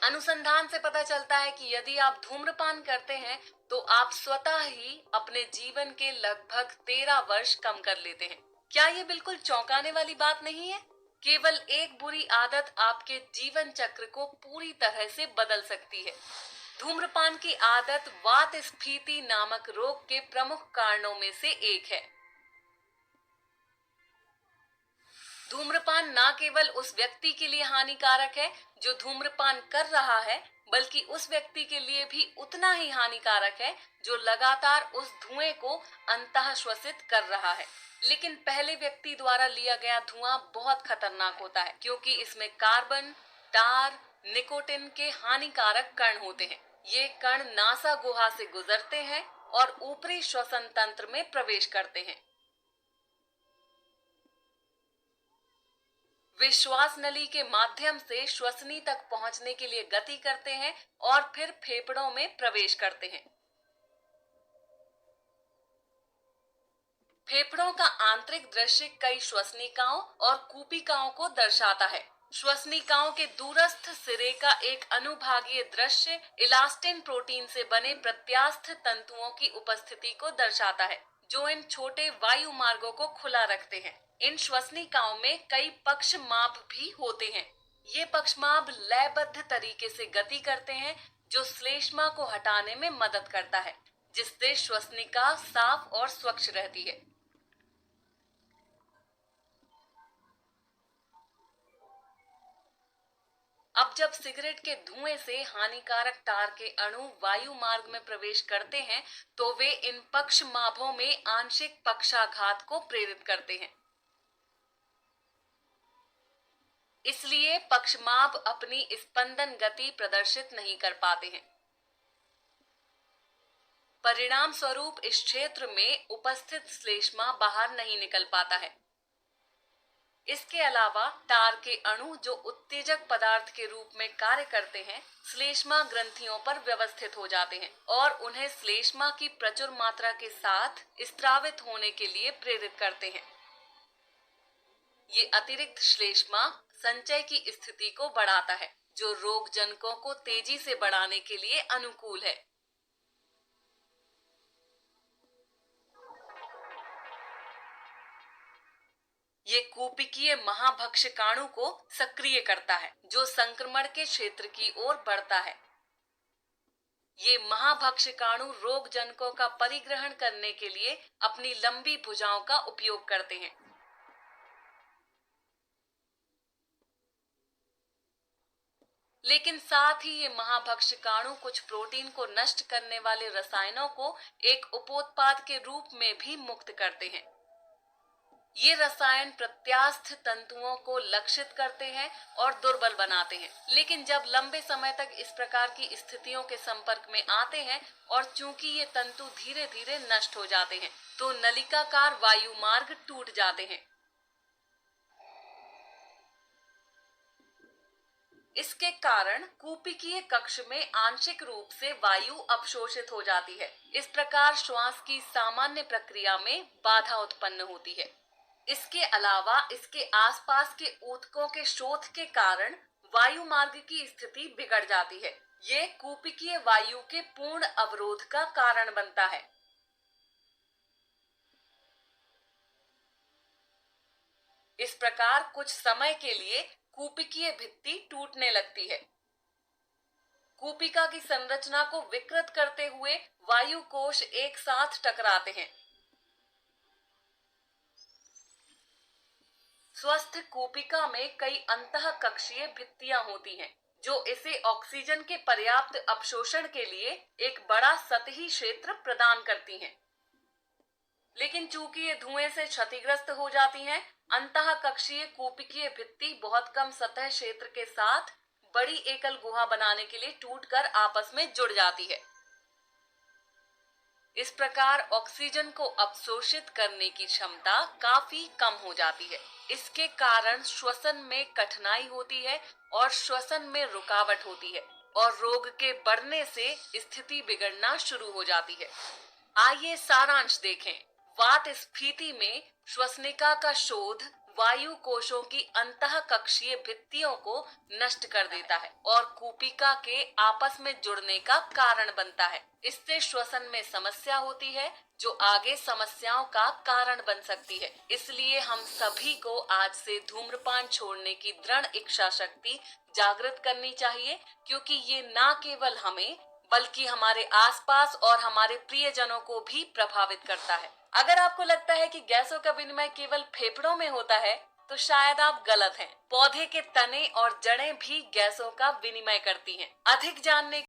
अनुसंधान से पता चलता है कि यदि आप धूम्रपान करते हैं तो आप स्वतः ही अपने जीवन के लगभग 13 वर्ष कम कर लेते हैं। क्या ये बिल्कुल चौंकाने वाली बात नहीं है? केवल एक बुरी आदत आपके जीवन चक्र को पूरी तरह से बदल सकती है। धूम्रपान की आदत वात स्फीति नामक रोग के प्रमुख कारणों में से एक है। धूम्रपान न केवल उस व्यक्ति के लिए हानिकारक है जो धूम्रपान कर रहा है, बल्कि उस व्यक्ति के लिए भी उतना ही हानिकारक है जो लगातार उस धुएं को अंतः श्वसित कर रहा है। लेकिन पहले व्यक्ति द्वारा लिया गया धुआं बहुत खतरनाक होता है, क्योंकि इसमें कार्बन, टार, निकोटिन के हानिकारक कण होते हैं। ये कण नासा गुहा से गुजरते हैं और ऊपरी श्वसन तंत्र में प्रवेश करते हैं। वे श्वास नली के माध्यम से श्वसनी तक पहुंचने के लिए गति करते हैं और फिर फेफड़ों में प्रवेश करते हैं। फेफड़ों का आंतरिक दृश्य कई श्वसनिकाओं और कूपिकाओं को दर्शाता है। श्वसनिकाओं के दूरस्थ सिरे का एक अनुभागीय दृश्य इलास्टिन प्रोटीन से बने प्रत्यास्थ तंतुओं की उपस्थिति को दर्शाता है, जो इन छोटे वायु मार्गों को खुला रखते हैं। इन श्वसनिकाओं में कई पक्षमाभ भी होते हैं। ये पक्षमाभ लयबद्ध तरीके से गति करते हैं, जो श्लेष्मा को हटाने में मदद करता है, जिससे श्वसनिका साफ और स्वच्छ रहती है। अब जब सिगरेट के धुएं से हानिकारक टार के अणु वायु मार्ग में प्रवेश करते हैं, तो वे इन पक्षमाभों में आंशिक पक्षाघात को प्रेरित करते हैं। इसलिए पक्षमाभ अपनी स्पंदन गति प्रदर्शित नहीं कर पाते हैं। परिणाम स्वरूप इस क्षेत्र में उपस्थित श्लेष्मा बाहर नहीं निकल पाता है। इसके अलावा टार के अणु जो उत्तेजक पदार्थ के रूप में कार्य करते हैं, श्लेष्मा ग्रंथियों पर व्यवस्थित हो जाते हैं और उन्हें श्लेष्मा की प्रचुर मात्रा के साथ स्त्रावित होने के लिए प्रेरित करते हैं। ये अतिरिक्त श्लेष्मा संचय की स्थिति को बढ़ाता है, जो रोगजनकों को तेजी से बढ़ाने के लिए अनुकूल है। ये कूपिकीय महाभक्षकाणु को सक्रिय करता है, जो संक्रमण के क्षेत्र की ओर बढ़ता है। ये महाभक्षकाणु रोगजनकों का परिग्रहण करने के लिए अपनी लंबी भुजाओं का उपयोग करते हैं। लेकिन साथ ही ये महाभक्षकाणु कुछ प्रोटीन को नष्ट करने वाले रसायनों को एक उपोत्पाद के रूप में भी मुक्त करते हैं। ये रसायन प्रत्यास्थ तंतुओं को लक्षित करते हैं और दुर्बल बनाते हैं। लेकिन जब लंबे समय तक इस प्रकार की स्थितियों के संपर्क में आते हैं और चूंकि ये तंतु धीरे धीरे नष्ट हो जाते हैं, तो नलिकाकार वायु मार्ग टूट जाते हैं। इसके कारण कूपिकीय कक्ष में आंशिक रूप से वायु अवशोषित हो जाती है। इस प्रकार श्वास की सामान्य प्रक्रिया में बाधा उत्पन्न होती है। इसके अलावा इसके आसपास के ऊतकों के शोथ के कारण वायु मार्ग की स्थिति बिगड़ जाती है। ये कूपिकीय वायु के पूर्ण अवरोध का कारण बनता है। इस प्रकार कुछ समय के लिए कूपिकीय भित्ति टूटने लगती है। कूपिका की संरचना को विकृत करते हुए वायु कोश एक साथ टकराते हैं। स्वस्थ कूपिका में कई अंतःकक्षीय भित्तियां होती हैं, जो इसे ऑक्सीजन के पर्याप्त अवशोषण के लिए एक बड़ा सतही क्षेत्र प्रदान करती हैं। लेकिन चूंकि ये धुएं से क्षतिग्रस्त हो जाती हैं, अंतःकक्षीय कूपिकीय भित्ति बहुत कम सतह क्षेत्र के साथ बड़ी एकल गुहा बनाने के लिए टूटकर आपस में जुड़ जाती है। इस प्रकार ऑक्सीजन को अवशोषित करने की क्षमता काफी कम हो जाती है। इसके कारण श्वसन में कठिनाई होती है और श्वसन में रुकावट होती है और रोग के बढ़ने से स्थिति बिगड़ना शुरू हो जाती है। आइए सारांश देखें। वात स्फीति में श्वसनिका का शोध वायु कोशों की अंतःकक्षीय भित्तियों को नष्ट कर देता है और कूपिका के आपस में जुड़ने का कारण बनता है। इससे श्वसन में समस्या होती है जो आगे समस्याओं का कारण बन सकती है। इसलिए हम सभी को आज से धूम्रपान छोड़ने की दृढ़ इच्छा शक्ति जागृत करनी चाहिए, क्योंकि ये ना केवल हमें बल्कि हमारे आसपास और हमारे प्रियजनों को भी प्रभावित करता है। अगर आपको लगता है कि गैसों का विनिमय केवल फेफड़ों में होता है, तो शायद आप गलत हैं। पौधे के तने और जड़ें भी गैसों का विनिमय करती हैं। अधिक जानने